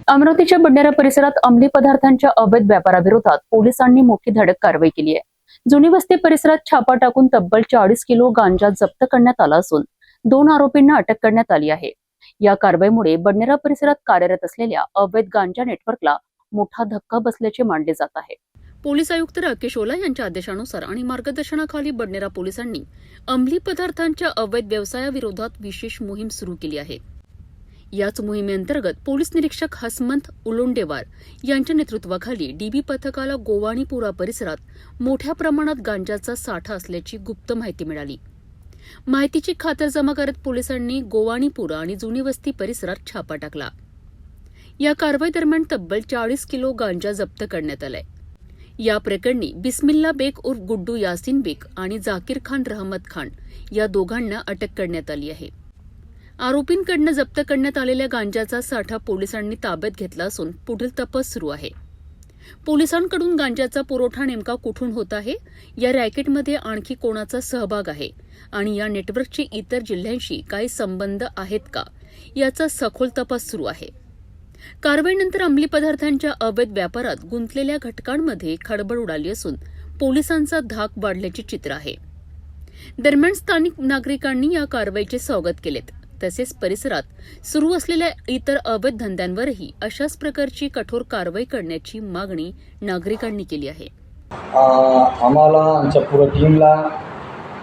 अमरावतीच्या बंडारा परिसरात अंमली पदार्थांच्या अवैध व्यापाराविरोधात पोलिसांनी मोठी धडक कारवाई केली आहे। जुनी वस्ती परिसरात छापा टाकून तब्बल 40 किलो गांजा जप्त करण्यात आला असून 2 आरोपींना अटक करण्यात आली आहे। या कारवाईमुळे बंडारा परिसरात कार्यरत असलेल्या अवैध गांजा नेटवर्कला मोठा धक्का बसल्याचे मानले जात आहे। पोलीस आयुक्त राकेश ओला यांच्या आदेशानुसार आणि मार्गदर्शनाखाली बंडारा पोलिसांनी अंमली पदार्थांच्या अवैध व्यवसायाविरोधात विशेष मोहीम सुरू केली आहे। याच मोहिमेअंतर्गत पोलीस निरीक्षक हसमंत उलोंडेवार यांच्या नेतृत्वाखाली डीबी पथकाला गोवाणीपुरा परिसरात मोठ्या प्रमाणात गांजाचा साठा असल्याची गुप्त माहिती मिळाली। माहितीची खातरजमा करत पोलिसांनी गोवाणीपुरा आणि जुनी वस्ती परिसरात छापा टाकला। या कारवाई दरम्यान तब्बल 40 किलो गांजा जप्त करण्यात आलाय। या प्रकरणी बिस्मिल्ला बेग उर्फ गुड्डू यासिन बेग आणि जाकीर खान रहमत खान या दोघांना अटक करण्यात आली आहे। आरोपींकडून जप्त करण्यात आलेल्या गांजाचा साठा पोलिसांनी ताब्यात घेतला असून पुढील तपास सुरू आहे। पोलिसांकडून गांजाचा पुरवठा नेमका कुठून होत आहे, या रॅकेटमध्ये आणखी कोणाचा सहभाग आहे आणि या नेटवर्कचे इतर जिल्ह्यांशी काही संबंध आहेत का, याचा सखोल तपास सुरू आहे। कारवाईनंतर अंमली पदार्थांच्या अवैध व्यापारात गुंतलेल्या घटकांमध्ये खळबळ उडाली असून पोलिसांचा धाक वाढल्याचे चित्र आहे। दरम्यान स्थानिक नागरिकांनी या कारवाईचे स्वागत केलेत। तसेच परिसरात सुरू असलेल्या इतर अवैध धंद्यांवरही अशाच प्रकारची कठोर कारवाई करण्याची मागणी नागरिकांनी केली आहे। आम्हाला आमच्या पूर्ण टीमला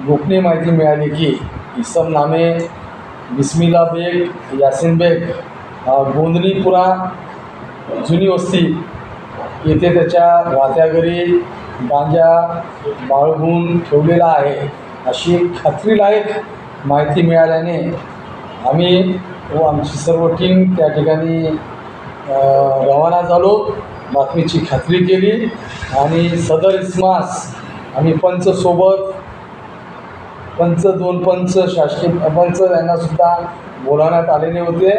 गोपनीय माहिती मिळाली की इसम नामे बिस्मिल्ला बेग यासिन बेग गोंदणीपुरा जुनी वस्ती येथे त्याच्या राहत्या घरी गांजा बाळगून ठेवलेला आहे अशी खात्रीलायक माहिती मिळाल्याने आम्ही व आमची सर्व टीम त्या ठिकाणी रवाना झालो। बातमीची खात्री केली आणि सदर इसमास आम्ही पंचसोबत दोन पंच शासकीय पंच यांनासुद्धा बोलावण्यात आलेले होते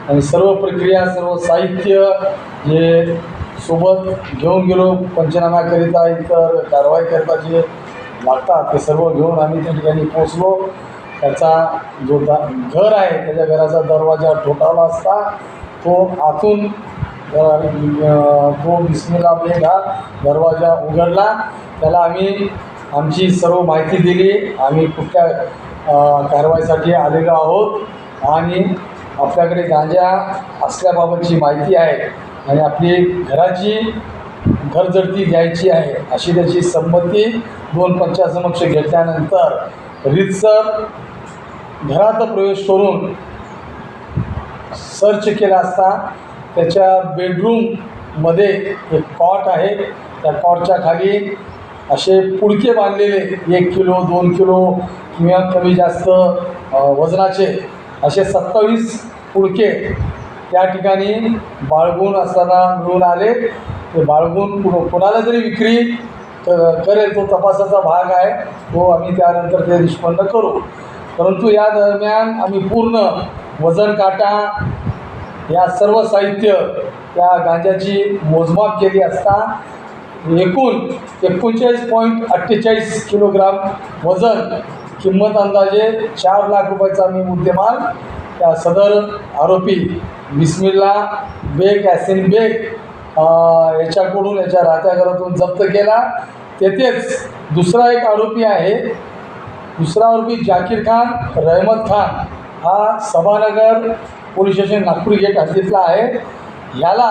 आणि सर्व प्रक्रिया सर्व साहित्य जे सोबत घेऊन गेलो पंचनाम्याकरिता इतर कारवाईकरिता जे लागतात ते सर्व घेऊन आम्ही त्या ठिकाणी पोहोचलो। त्याचा जो घर आहे त्याच्या घराचा दरवाजा ठोठावला असता तो आतून तो बिस्मिल्ला बेग हा दरवाजा उघडला। त्याला आम्ही आमची सर्व माहिती दिली, आम्ही कुठल्या कारवाईसाठी आलेलो आहोत आणि आपल्याकडे गांजा असल्याबाबतची माहिती आहे आणि आपली घराची घरजडती द्यायची आहे अशी त्याची संमती दोन पंचासमक्ष घेतल्यानंतर रीतसर घरात प्रवेश करून सर्च केला असता त्याच्या बेडरूममध्ये एक कॉट आहे। त्या कॉटच्या खाली असे पुडके बांधलेले 1 किलो 2 किलो किंवा कमी जास्त वजनाचे असे 27 पुडके त्या ठिकाणी बाळगून असताना मिळून आले। ते बाळगून कोणाला जरी विक्री करेल तो तपासाचा भाग आहे, तो आम्ही त्यानंतर ते निष्पन्न करू। परंतु या दरम्यान आम्ही पूर्ण वजन काटा या सर्व साहित्य त्या गांजाची मोजमाप केली असता एकूण 39.48 किलोग्राम वजन, किंमत अंदाजे 4 लाख रुपयाचा आम्ही मुद्देमाल त्या सदर आरोपी बिस्मिल्ला बेग यासिन बेग याच्याकडून याच्या राहत्या घरातून जप्त केला। तेथेच दुसरा एक आरोपी आहे, दुसरा आरोपी जाकीर खान रहमत खान हा सभानगर पोलीस स्टेशन नागपूर गेट हद्दीतला आहे। ह्याला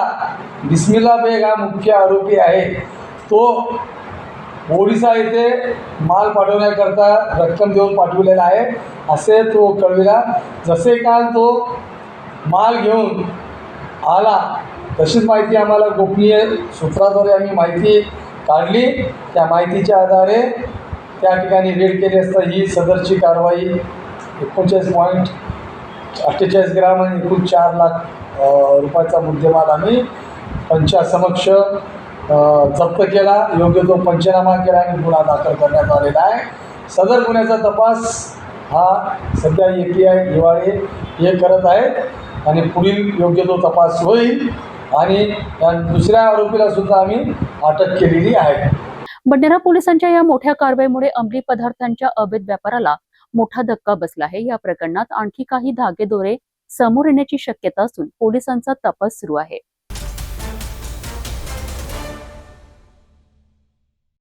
बिस्मिल्ला बेग हा मुख्य आरोपी आहे। तो ओरिसा येथे माल पाठवण्याकरता रक्कम देऊन पाठवलेला आहे असे तो कळविला। जसे काल तो माल घेऊन आला तशीच माहिती आम्हाला गोपनीय सूत्राद्वारे आम्ही माहिती काढली। त्या माहितीच्या आधारे त्या ठिकाणी रेड केली असता ही सदरची कारवाई 39.48 ग्राम आणि एकूण 4 लाख रुपयाचा मुद्देमाल आम्ही पंचासमक्ष जप्त केला। योग्य तो पंचनामा केला आणि गुन्हा दाखल करण्यात आलेला आहे। सदर गुन्ह्याचा तपास हा सध्या API हिवाळे हे करत आहेत आणि पुढील योग्य तो तपास होईल आणि दुसऱ्या आरोपीला सुद्धा आम्ही अटक केलेली आहे। बंडारा पोलिसांच्या या मोठ्या कारवाईमुळे अंमली पदार्थांच्या अवैध व्यापाराला मोठा धक्का बसला आहे। या प्रकरणात आणखी काही धागेदोरे समोर येण्याची शक्यता असून पोलिसांचा तपास सुरू आहे.